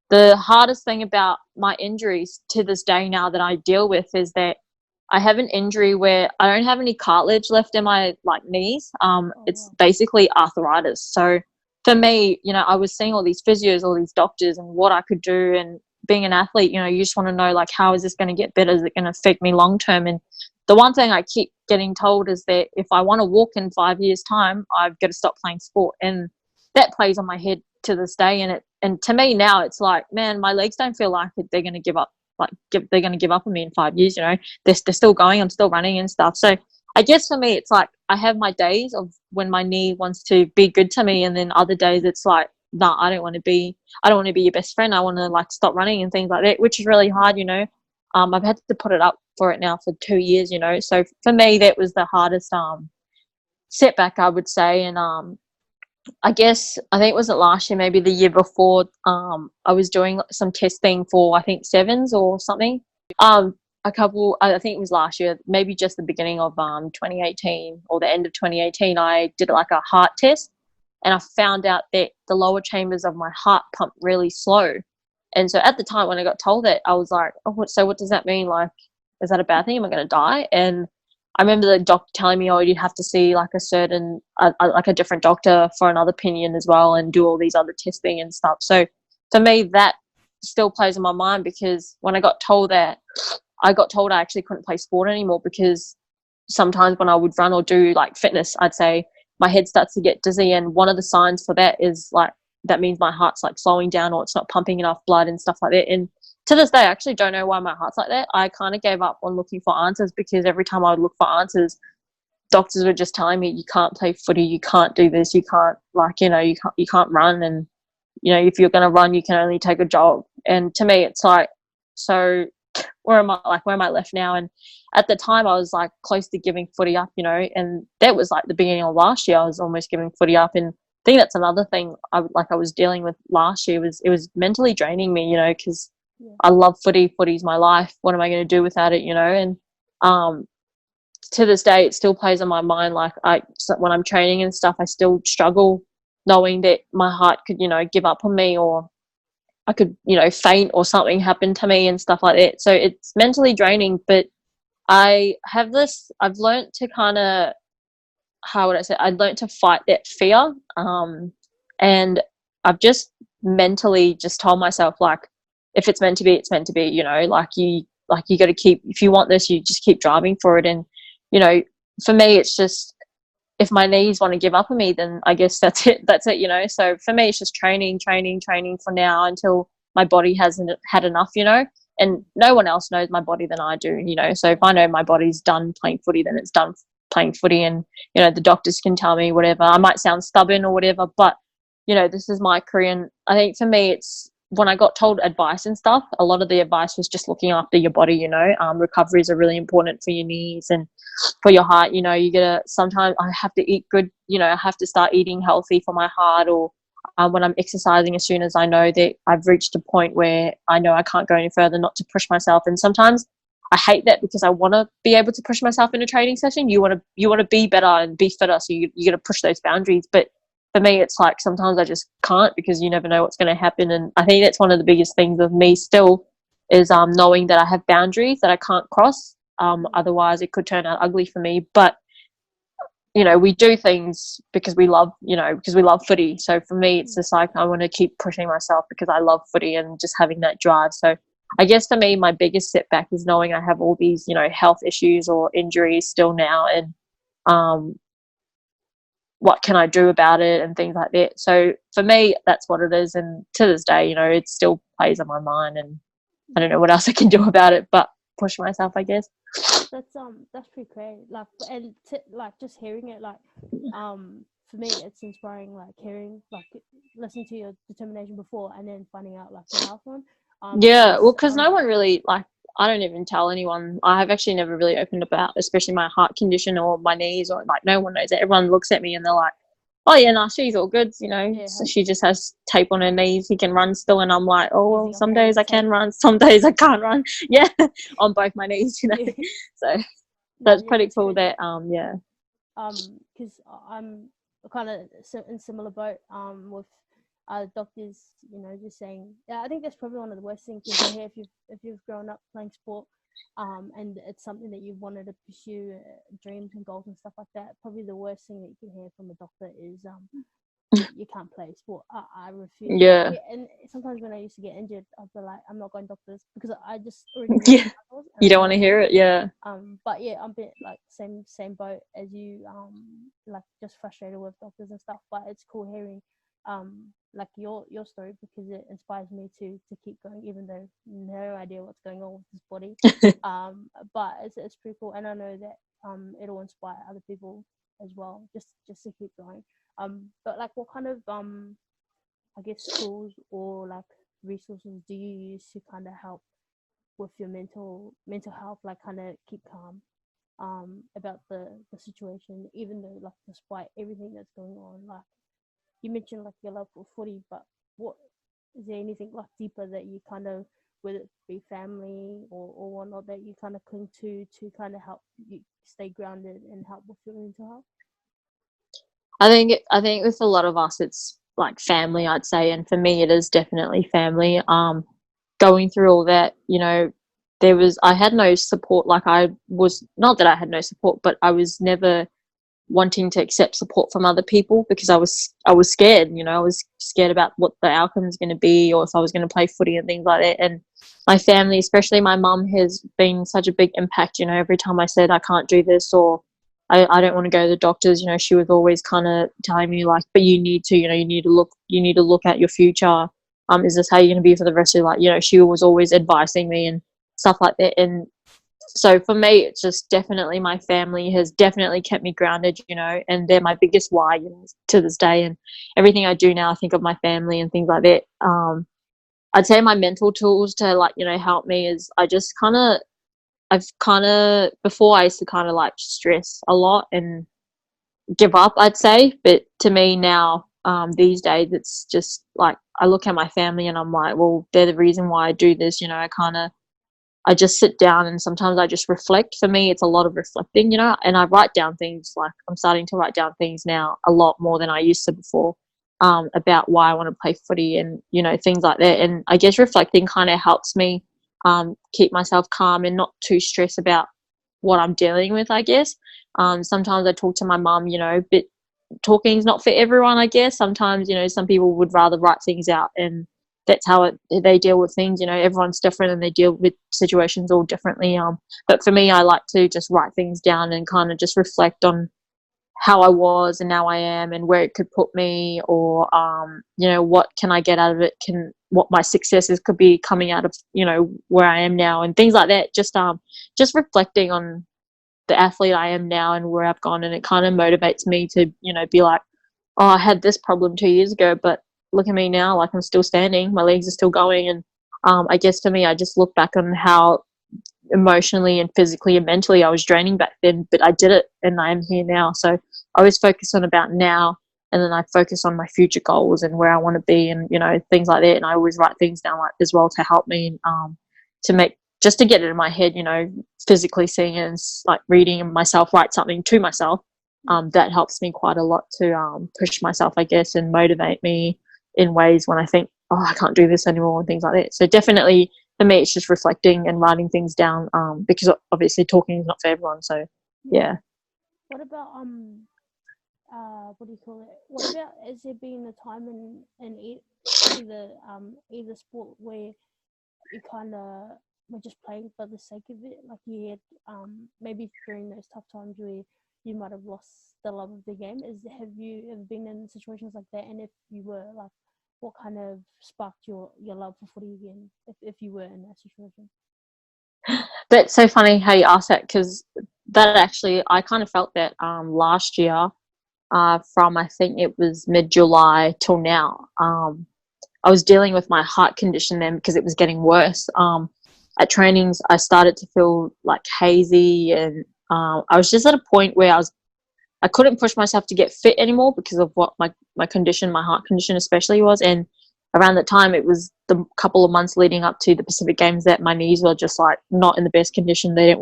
the hardest thing about my injuries to this day now that I deal with is that I have an injury where I don't have any cartilage left in my like knees. It's basically arthritis. So for me, I was seeing all these physios, all these doctors, and what I could do. And being an athlete, you just want to know, like, how is this going to get better? Is it going to affect me long term? And the one thing I keep getting told is that if I want to walk in 5 years' time, I've got to stop playing sport. And that plays on my head to this day. And to me now, it's like, man, my legs don't feel like they're going to give up. They're going to give up on me in 5 years. They're still going. I'm still running and stuff. So I guess for me, it's like I have my days of when my knee wants to be good to me, and then other days it's like, no, I don't want to be your best friend. I want to like stop running and things like that, which is really hard. I've had to put it up for it now for 2 years. So for me, that was the hardest setback, I would say. And I think it wasn't last year, maybe the year before. I was doing some testing for, I think, sevens or something. I think it was last year, maybe just the beginning of 2018 or the end of 2018. I did like a heart test, and I found out that the lower chambers of my heart pump really slow. And so at the time when I got told that, I was like, oh, what does that mean? Like, is that a bad thing? Am I going to die? And I remember the doctor telling me, oh, you'd have to see like a different doctor for another opinion as well, and do all these other testing and stuff. So for me, that still plays in my mind, because when I got told that, I actually couldn't play sport anymore, because sometimes when I would run or do like fitness, I'd say my head starts to get dizzy. And one of the signs for that is like, that means my heart's like slowing down, or it's not pumping enough blood and stuff like that. And to this day, I actually don't know why my heart's like that. I kind of gave up on looking for answers, because every time I would look for answers, doctors were just telling me, you can't play footy, you can't do this, you can't, like, you can't run. And, if you're going to run, you can only take a jog. And to me, it's like, so where am I left now? And at the time, I was like close to giving footy up, and that was like the beginning of last year. I was almost giving footy up. And I think that's another thing I was dealing with last year, it was mentally draining me, because I love footy. Footy's my life. What am I going to do without it, And to this day, it still plays on my mind. Like, when I'm training and stuff, I still struggle knowing that my heart could, give up on me, or I could, faint, or something happen to me and stuff like that. So it's mentally draining. But I've learned to kind of, how would I say, I learned to fight that fear. And I've just mentally just told myself, like, if it's meant to be, it's meant to be, like you got to keep, if you want this, you just keep driving for it. And, for me, it's just, if my knees want to give up on me, then I guess that's it. So for me, it's just training for now until my body hasn't had enough, and no one else knows my body than I do, So if I know my body's done playing footy, then it's done playing footy. And, the doctors can tell me whatever. I might sound stubborn or whatever, but, this is my career. And I think for me, it's, when I got told advice and stuff, a lot of the advice was just looking after your body, recoveries are really important for your knees and for your heart. You gotta, sometimes I have to eat good, I have to start eating healthy for my heart, or when I'm exercising, as soon as I know that I've reached a point where I know I can't go any further, not to push myself. And sometimes I hate that, because I want to be able to push myself in a training session. You want to be better and be fitter, so you got to push those boundaries. But for me, it's like sometimes I just can't, because you never know what's going to happen. And I think that's one of the biggest things of me still is knowing that I have boundaries that I can't cross. Otherwise, it could turn out ugly for me. But, we do things because we love footy. So for me, it's just like I want to keep pushing myself because I love footy and just having that drive. So I guess for me, my biggest setback is knowing I have all these, health issues or injuries still now, and um, what can I do about it and things like that. So for me, that's what it is. And to this day, it still plays on my mind, and I don't know what else I can do about it, but push myself, I guess. That's pretty great. Like, and like just hearing it, like, for me, it's inspiring. Like hearing, like, listening to your determination before, and then finding out like your health one. Yeah, well, Because because no one really, like, I don't even tell anyone. I have actually never really opened about, especially my heart condition or my knees, or like no one knows it. Everyone looks at me and they're like, "Oh yeah, no, she's all good." yeah, So she just has tape on her knees. He can run still, and I'm like, "Oh well, easy. I'm some carrying days the I can tape. run, some days I can't run." Yeah, on both my knees. Yeah. So No, that's yeah, pretty that's cool. good. That yeah, Because I'm kind of in similar boat with doctors, just saying, yeah, I think that's probably one of the worst things you can hear if you've grown up playing sport, and it's something that you've wanted to pursue, dreams and goals and stuff like that. Probably the worst thing that you can hear from a doctor is you can't play sport. I refuse. Like, yeah, yeah, and sometimes when I used to get injured, I'd be like, I'm not going doctors because I just already knew yeah. what I was, and You I don't know want to what I hear want. it, yeah. But yeah, I'm a bit like same boat as you. Like just frustrated with doctors and stuff. But it's cool hearing, like your story because it inspires me to keep going, even though no idea what's going on with this body. But it's pretty cool, and I know that it'll inspire other people as well, just to keep going. But like, what kind of I guess tools or like resources do you use to kind of help with your mental health, like kind of keep calm about the situation, even though like despite everything that's going on, like you mentioned like your love for footy, but what is there anything like deeper that you kind of, whether it be family or whatnot, that you kind of cling to kind of help you stay grounded and help with your mental health? I think with a lot of us, it's like family, I'd say, and for me, it is definitely family. Going through all that, I had no support. Like I was not that I had no support, but I was never wanting to accept support from other people because I was scared. I was scared about what the outcome is going to be, or if I was going to play footy and things like that. And my family, especially my mum, has been such a big impact. Every time I said I can't do this or I don't want to go to the doctors, she was always kind of telling me like, but you need to, you need to look at your future. Is this how you're going to be for the rest of your life? She was always advising me and stuff like that. And so for me, it's just definitely my family has definitely kept me grounded, and they're my biggest why, to this day. And everything I do now, I think of my family and things like that. I'd say my mental tools to like, help me is I've kind of, before I used to kind of like stress a lot and give up, I'd say. But to me now, these days, it's just like I look at my family and I'm like, well, they're the reason why I do this. I just sit down and sometimes I just reflect. For me, it's a lot of reflecting, and I write down things. Like I'm starting to write down things now a lot more than I used to before, about why I want to play footy and, things like that. And I guess reflecting kind of helps me keep myself calm and not too stressed about what I'm dealing with, I guess. Sometimes I talk to my mum, but talking is not for everyone, I guess. Sometimes, some people would rather write things out, and that's how they deal with things. Everyone's different and they deal with situations all differently. But for me, I like to just write things down and kind of just reflect on how I was and now I am and where it could put me, or what can I get out of it, what my successes could be coming out of, where I am now and things like that. Just reflecting on the athlete I am now and where I've gone, and it kind of motivates me to, be like, oh, I had this problem 2 years ago, but look at me now, like I'm still standing, my legs are still going. And I guess for me, I just look back on how emotionally and physically and mentally I was draining back then, but I did it and I am here now. So I always focus on about now, and then I focus on my future goals and where I want to be and, things like that. And I always write things down like as well to help me, to make, just to get it in my head, physically seeing it and like reading myself write something to myself. That helps me quite a lot to push myself, I guess, and motivate me in ways when I think, oh, I can't do this anymore and things like that. So definitely for me, it's just reflecting and writing things down, because obviously talking is not for everyone. So yeah. What about what do you call it? What about, has there been a time in either sport where you kind of were just playing for the sake of it? Like you had maybe during those tough times where you might have lost the love of the game. Have you ever been in situations like that? And if you were, like, what kind of sparked your love for footy again? If you were in that situation. That's so funny how you asked that, because that actually, I kind of felt that last year, from I think it was mid-July till now. I was dealing with my heart condition then because it was getting worse. At trainings, I started to feel like hazy, and I was just at a point where I couldn't push myself to get fit anymore because of what my condition, my heart condition especially was. And around that time, it was the couple of months leading up to the Pacific Games that my knees were just like not in the best condition. They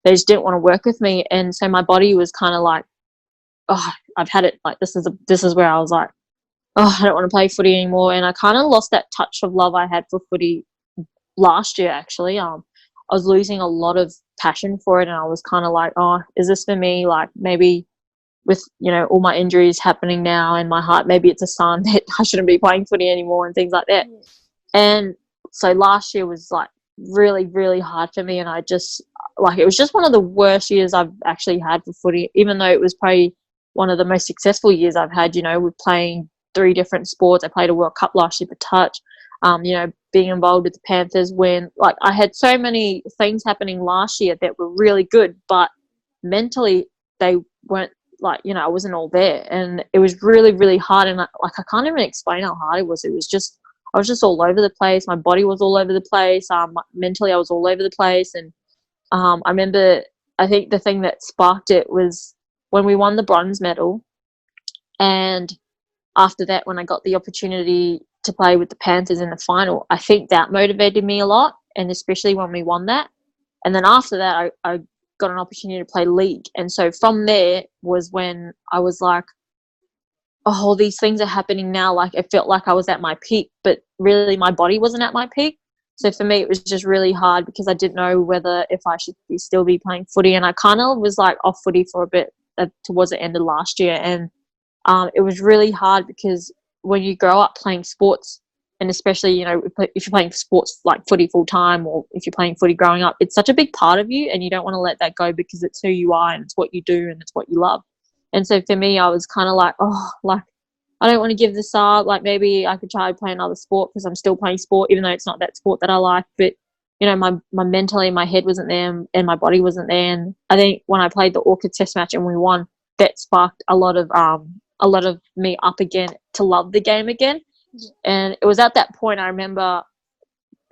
just didn't want to work with me. And so my body was kind of like, oh, I've had it. Like, this is where I was like, oh, I don't want to play footy anymore. And I kind of lost that touch of love I had for footy last year, actually. I was losing a lot of passion for it, and I was kind of like, oh, is this for me? Like, maybe with, all my injuries happening now and my heart, maybe it's a sign that I shouldn't be playing footy anymore and things like that. Yeah. And so last year was like really, really hard for me, and I just, like, it was just one of the worst years I've actually had for footy, even though it was probably one of the most successful years I've had, with playing 3 different sports. I played a World Cup last year for touch, being involved with the Panthers, when, like, I had so many things happening last year that were really good, but mentally they weren't, like, I wasn't all there, and it was really, really hard. And I can't even explain how hard it was. I was just all over the place. My body was all over the place. Mentally I was all over the place. And I remember, I think the thing that sparked it was when we won the bronze medal, and after that, when I got the opportunity to play with the Panthers in the final, I think that motivated me a lot, and especially when we won that. And then after that, I got an opportunity to play league. And so from there was when I was like, oh, these things are happening now. Like, it felt like I was at my peak, but really my body wasn't at my peak. So for me, it was just really hard because I didn't know whether if I should still be playing footy. And I kind of was like off footy for a bit towards the end of last year. And it was really hard because when you grow up playing sports, and especially, if you're playing sports like footy full time, or if you're playing footy growing up, it's such a big part of you, and you don't want to let that go because it's who you are and it's what you do and it's what you love. And so for me, I was kind of like, oh, like, I don't want to give this up. Like, maybe I could try to play another sport because I'm still playing sport, even though it's not that sport that I like. But, my mentally, my head wasn't there and my body wasn't there. And I think when I played the Orchids test match and we won, that sparked a lot of me up again to love the game again. Yeah. And it was at that point I remember,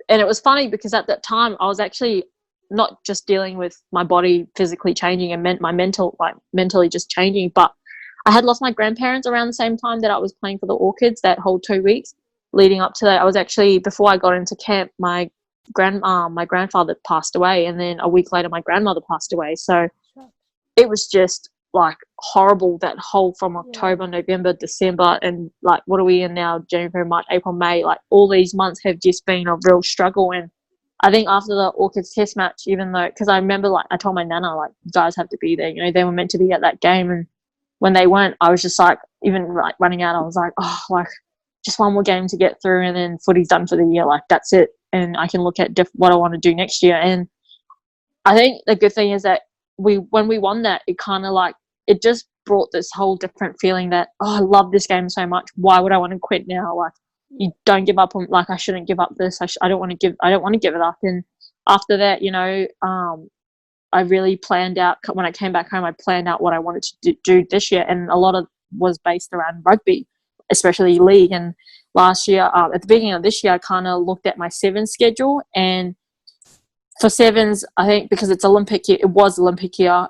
and it was funny because at that time I was actually not just dealing with my body physically changing and my mentally just changing, but I had lost my grandparents around the same time that I was playing for the Orchids. That whole 2 weeks leading up to that, I was actually, before I got into camp, my grandfather passed away, and then a week later my grandmother passed away. So it was just like horrible, that whole from October, November, December, and like, what are we in now? January, March, April, May, like all these months have just been a real struggle. And I think after the Orchids test match, even though, because I remember, like, I told my nana, like, you guys have to be there, they were meant to be at that game. And when they weren't, I was just like, even like running out, I was like, oh, like, just one more game to get through, and then footy's done for the year, like, that's it, and I can look at what I want to do next year. And I think the good thing is that when we won that, it kind of like, it just brought this whole different feeling that, oh, I love this game so much. Why would I want to quit now? Like, you don't give up on, like, I shouldn't give up this. I don't want to give it up. And after that, I really planned out, when I came back home, I planned out what I wanted to do this year. And a lot of was based around rugby, especially league. And last year, at the beginning of this year, I kind of looked at my sevens schedule, and for sevens, I think because it's Olympic year, it was Olympic year,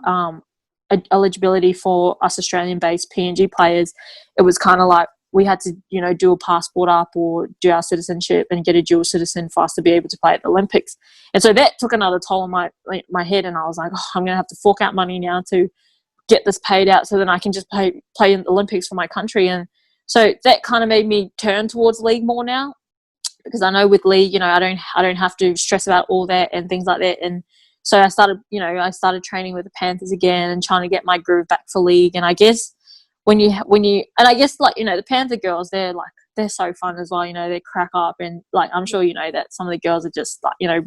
eligibility for us Australian-based PNG players, it was kind of like we had to, do a passport up or do our citizenship and get a dual citizen for us to be able to play at the Olympics. And so that took another toll on my head, and I was like, oh, I'm going to have to fork out money now to get this paid out so then I can just play in the Olympics for my country. And so that kind of made me turn towards league more now, because I know with league, I don't have to stress about all that and things like that. And so I started training with the Panthers again and trying to get my groove back for league. And I guess and I guess, like, you know, the Panther girls, they're so fun as well, you know, they crack up, and like I'm sure you know that some of the girls are just like, you know,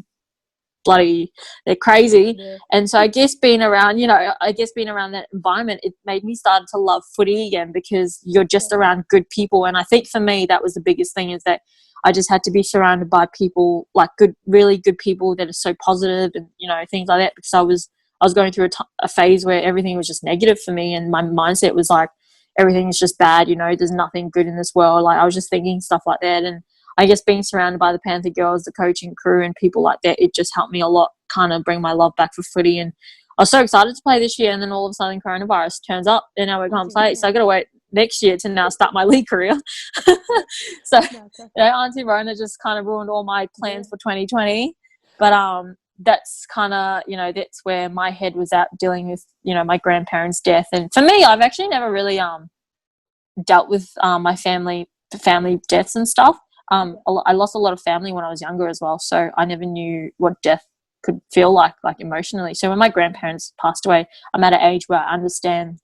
bloody, they're crazy. Yeah. And so I guess being around, you know, being around that environment, it made me start to love footy again, because you're just around good people. And I think for me that was the biggest thing, is that I just had to be surrounded by people, like really good people that are so positive, and, you know, things like that, because I was going through a phase where everything was just negative for me, and my mindset was like, everything is just bad, you know, there's nothing good in this world. Like, I was just thinking stuff like that. And I guess being surrounded by the Panther girls, the coaching crew, and people like that, it just helped me a lot, kind of bring my love back for footy. And I was so excited to play this year, and then all of a sudden coronavirus turns up, and now we can't play. So I got to wait next year to now start my league career. So, you know, Auntie Rona just kind of ruined all my plans for 2020. But that's kind of, you know, that's where my head was at, dealing with, you know, my grandparents' death. And for me, I've actually never really dealt with my family deaths and stuff. I lost a lot of family when I was younger as well, so I never knew what death could feel like emotionally. So when my grandparents passed away, I'm at an age where I understand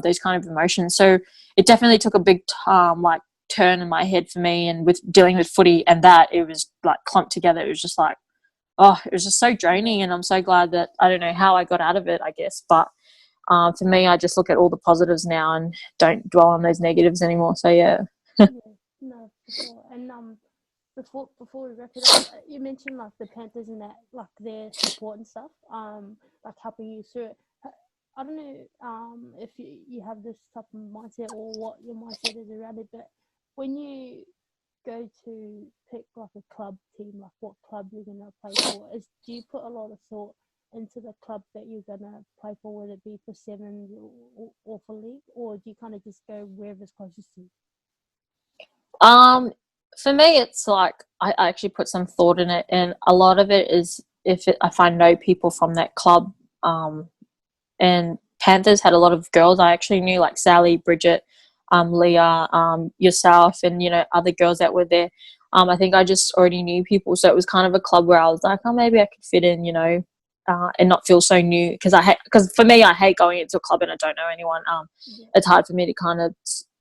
those kind of emotions. So it definitely took a big turn in my head for me, and with dealing with footy and that, it was like clumped together. It was just like, it was just so draining, and I'm so glad that, I don't know how I got out of it, I guess, but for me, I just look at all the positives now and don't dwell on those negatives anymore. So yeah. No, for sure. And before we wrap it up, you mentioned like the Panthers and that, like their support and stuff, like helping you through it. I don't know if you have this type of mindset or what your mindset is around it, but when you go to pick like a club team, like what club you're gonna play for, do you put a lot of thought into the club that you're gonna play for, whether it be for sevens or for league, or do you kind of just go wherever's closest to you? For me, it's like I actually put some thought in it, and a lot of it is if I know people from that club. And Panthers had a lot of girls I actually knew, like Sally, Bridget, Leah, yourself, and, you know, other girls that were there. I think I just already knew people, so it was kind of a club where I was like, oh, maybe I could fit in, you know, and not feel so new. Because for me, I hate going into a club and I don't know anyone. It's hard for me to kind of,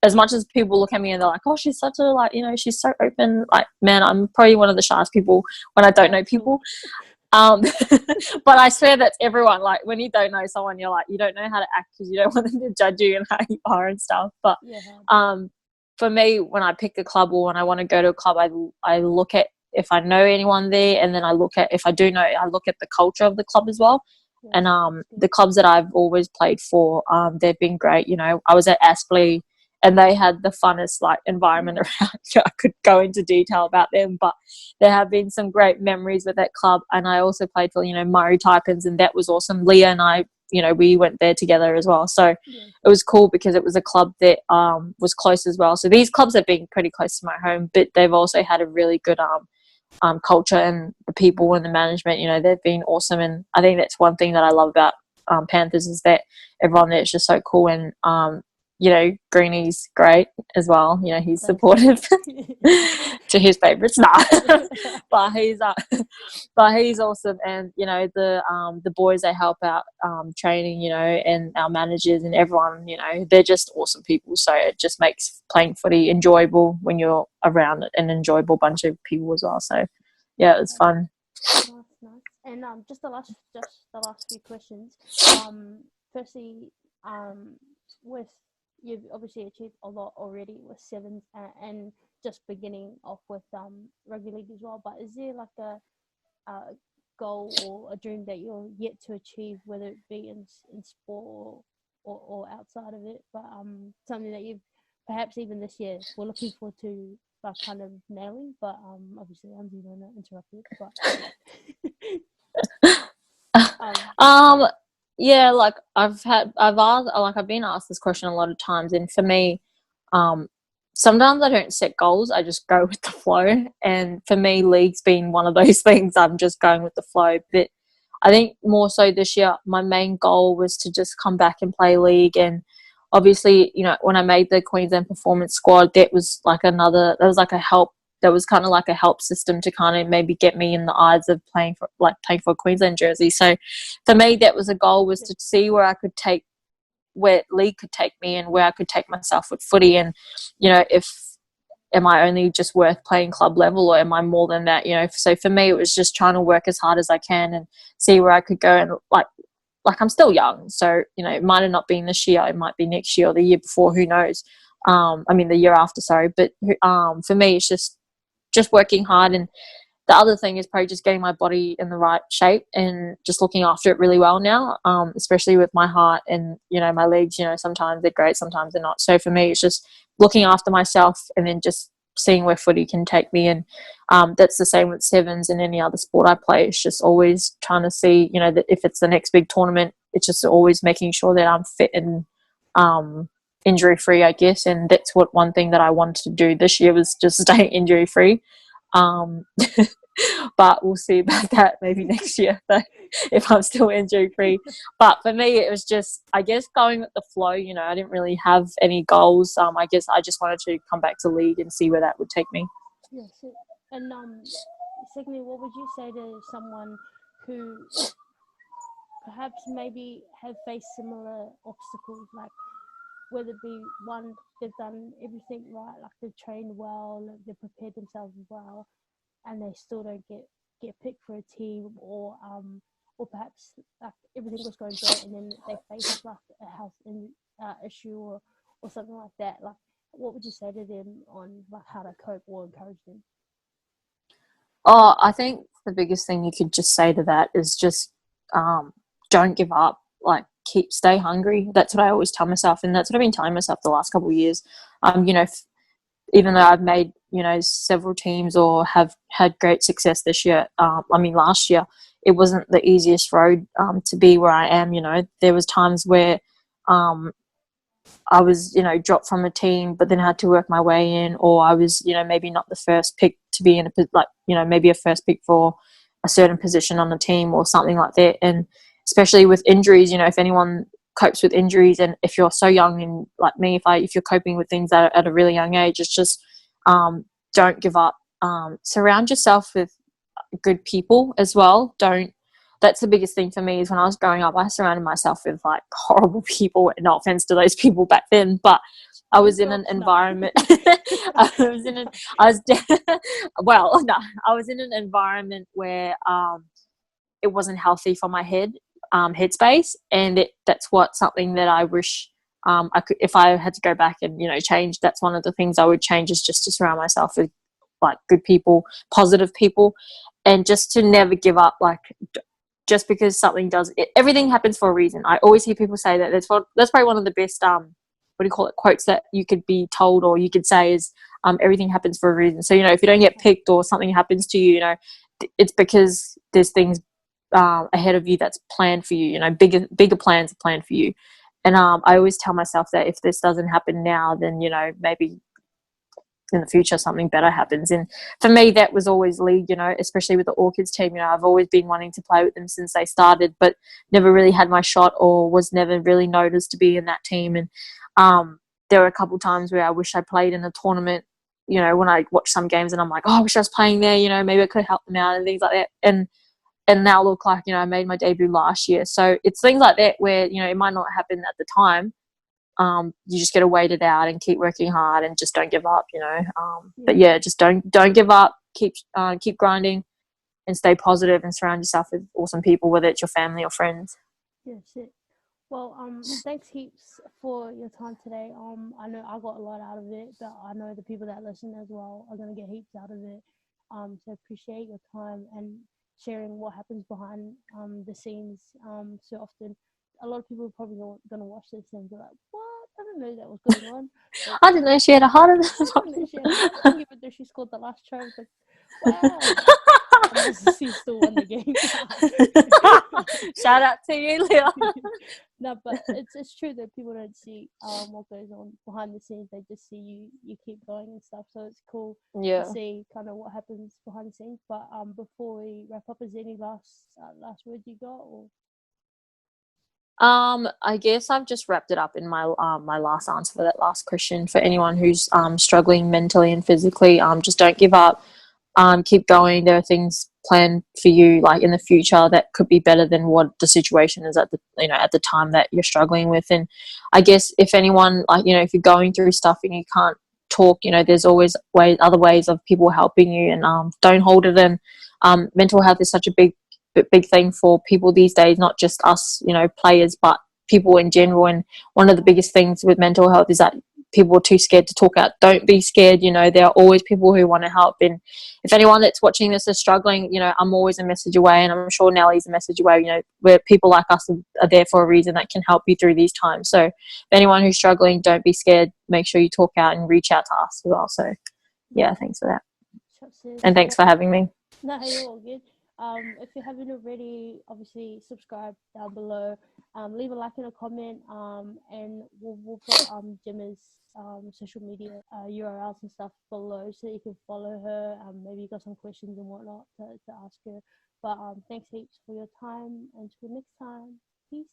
as much as people look at me and they're like, oh, she's such a, like, you know, she's so open. Like, man, I'm probably one of the shyest people when I don't know people. But I swear that's everyone. Like, when you don't know someone, you're like, you don't know how to act because you don't want them to judge you and how you are and stuff. But for me, when I pick a club or when I want to go to a club, I look at if I know anyone there, and then I look at, if I do know, I look at the culture of the club as well. And the clubs that I've always played for, they've been great. You know, I was at Aspley, and they had the funnest like environment around. I could go into detail about them, but there have been some great memories with that club. And I also played for, you know, Murray Taipans, and that was awesome. Leah and I, you know, we went there together as well. So it was cool because it was a club that was close as well. So these clubs have been pretty close to my home, but they've also had a really good culture, and the people and the management, you know, they've been awesome. And I think that's one thing that I love about Panthers, is that everyone there is just so cool. And you know, Greeny's great as well. You know, he's supportive to his favourites. Nah, but he's awesome. And, you know, the boys, they help out training, you know, and our managers and everyone, you know, they're just awesome people. So it just makes playing footy enjoyable when you're around an enjoyable bunch of people as well. So yeah, it was fun. Nice. And just the last few questions. Firstly, with you've obviously achieved a lot already with sevens and just beginning off with rugby league as well. But is there like a goal or a dream that you're yet to achieve, whether it be in sport or outside of it? But something that you've perhaps even this year we're looking forward to, like kind of nailing. But obviously I'm going to interrupt you. But yeah, like I've been asked this question a lot of times, and for me, sometimes I don't set goals, I just go with the flow. And for me, league's been one of those things. I'm just going with the flow. But I think more so this year, my main goal was to just come back and play league. And obviously, you know, when I made the Queensland Performance Squad, that was kind of like a help system to kind of maybe get me in the eyes of playing for a Queensland jersey. So for me, that was a goal, was to see where I could take where league could take me and where I could take myself with footy, and am I only just worth playing club level, or am I more than that? So for me, it was just trying to work as hard as I can and see where I could go. And like I'm still young, so it might have not been this year, it might be next year or the year before, who knows. The year after, sorry. But for me, it's just working hard, and the other thing is probably just getting my body in the right shape and just looking after it really well now, especially with my heart and my legs. Sometimes they're great, sometimes they're not. So for me, it's just looking after myself and then just seeing where footy can take me. And that's the same with sevens and any other sport I play. It's just always trying to see, that if it's the next big tournament, it's just always making sure that I'm fit and injury free, I guess. And that's one thing that I wanted to do this year, was just stay injury free. But we'll see about that maybe next year if I'm still injury free. But for me, it was just, I guess, going with the flow. I didn't really have any goals. I guess I just wanted to come back to league and see where that would take me. Yes. And secondly, what would you say to someone who perhaps maybe have faced similar obstacles, like whether it be one, they've done everything right, like they've trained well, they've prepared themselves well, and they still don't get picked for a team, or perhaps like everything was going great and then they face like a health issue or something like that. Like, what would you say to them on like how to cope or encourage them? Oh, I think the biggest thing you could just say to that is just don't give up. Like, stay hungry. That's what I always tell myself, and that's what I've been telling myself the last couple of years. Even though I've made, several teams or have had great success this year, last year, it wasn't the easiest road to be where I am. There was times where I was, dropped from a team, but then had to work my way in, or I was, maybe not the first pick to be in maybe a first pick for a certain position on the team or something like that. And especially with injuries, if anyone copes with injuries, and if you're so young and like me, if you're coping with things at a really young age, it's just don't give up. Surround yourself with good people as well. That's the biggest thing for me, is when I was growing up, I surrounded myself with like horrible people. No offense to those people back then, but I was in an environment. I was in an environment where it wasn't healthy for my headspace, and that's something that I wish I could, if I had to go back and change. That's one of the things I would change, is just to surround myself with like good people, positive people, and just to never give up. Like, just because something everything happens for a reason. I always hear people say that. That's probably one of the best quotes that you could be told, or you could say, is everything happens for a reason. So if you don't get picked or something happens to you, it's because there's things ahead of you that's planned for you. Bigger plans are planned for you. And I always tell myself that if this doesn't happen now, then maybe in the future something better happens. And for me, that was always league, especially with the Orchids team. I've always been wanting to play with them since they started, but never really had my shot, or was never really noticed to be in that team. And there were a couple times where I wish I played in a tournament, when I watch some games and I'm like, oh, I wish I was playing there, maybe I could help them out and things like that. And now look like, I made my debut last year. So it's things like that where, it might not happen at the time. You just got to wait it out and keep working hard and just don't give up, But yeah, just don't give up. Keep grinding and stay positive, and surround yourself with awesome people, whether it's your family or friends. Yeah, shit. Well, thanks heaps for your time today. I know I got a lot out of it, but I know the people that listen as well are gonna get heaps out of it. So appreciate your time and sharing what happens behind the scenes so often. A lot of people are probably gonna watch this and be like, "What? I didn't know that was going on." But I didn't know she had a heart attack. Even though she scored the last try, I was like, "Wow!" Unless she still won the game. Shout out to you, Leah. No, but it's true that people don't see what goes on behind the scenes. They just see you keep going and stuff. So it's cool to see kind of what happens behind the scenes. But before we wrap up, is there any last words you got? Or I guess I've just wrapped it up in my my last answer for that last question. For anyone who's struggling mentally and physically, just don't give up. Keep going. There are things plan for you, like in the future, that could be better than what the situation is at the, you know, at the time that you're struggling with. And I guess if anyone, like, you know, if you're going through stuff and you can't talk, you know, there's always other ways of people helping you, and don't hold it in. Mental health is such a big thing for people these days, not just us, you know, players, but people in general. And one of the biggest things with mental health is that people are too scared to talk out. Don't be scared, you know, there are always people who want to help. And if anyone that's watching this is struggling, you know, I'm always a message away, and I'm sure Nellie's a message away, you know, where people like us are there for a reason that can help you through these times. So if anyone who's struggling, don't be scared. Make sure you talk out and reach out to us as well. So yeah, thanks for that. And thanks for having me. No, you're all good. If you haven't already, obviously subscribe down below. Leave a like and a comment. And we'll put Gemma's social media URLs and stuff below, so you can follow her. Maybe you got some questions and whatnot to ask her. But thanks heaps for your time. Until next time, peace.